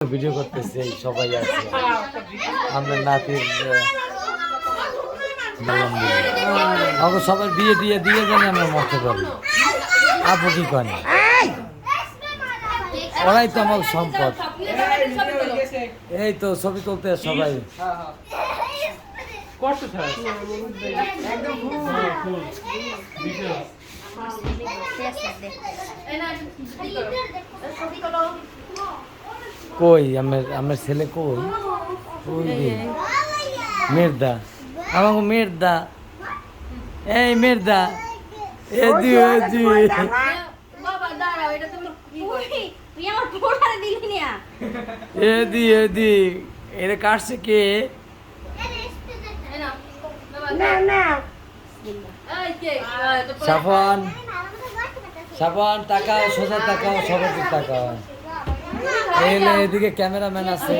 video করতেছি এই সবাই আছে আমরা নাতির আমাকে সবার বিয়ে দিয়ে দিয়ে জানি আমরা মরতে পারি আপু কি করেন ওরাই তো আমার সম্পদ এই তো ছবি তুলতে সবাই কই আমার ছেলে কই মেরদা আমাকে মেরদা এই মেরদা এদি এদি এদি এদি এটা কাটছে কে সাফন সাফন তাকাও সোজা তাকাও সবার দিকে তাকাও এদিকে ক্যামেরাম্যান আছে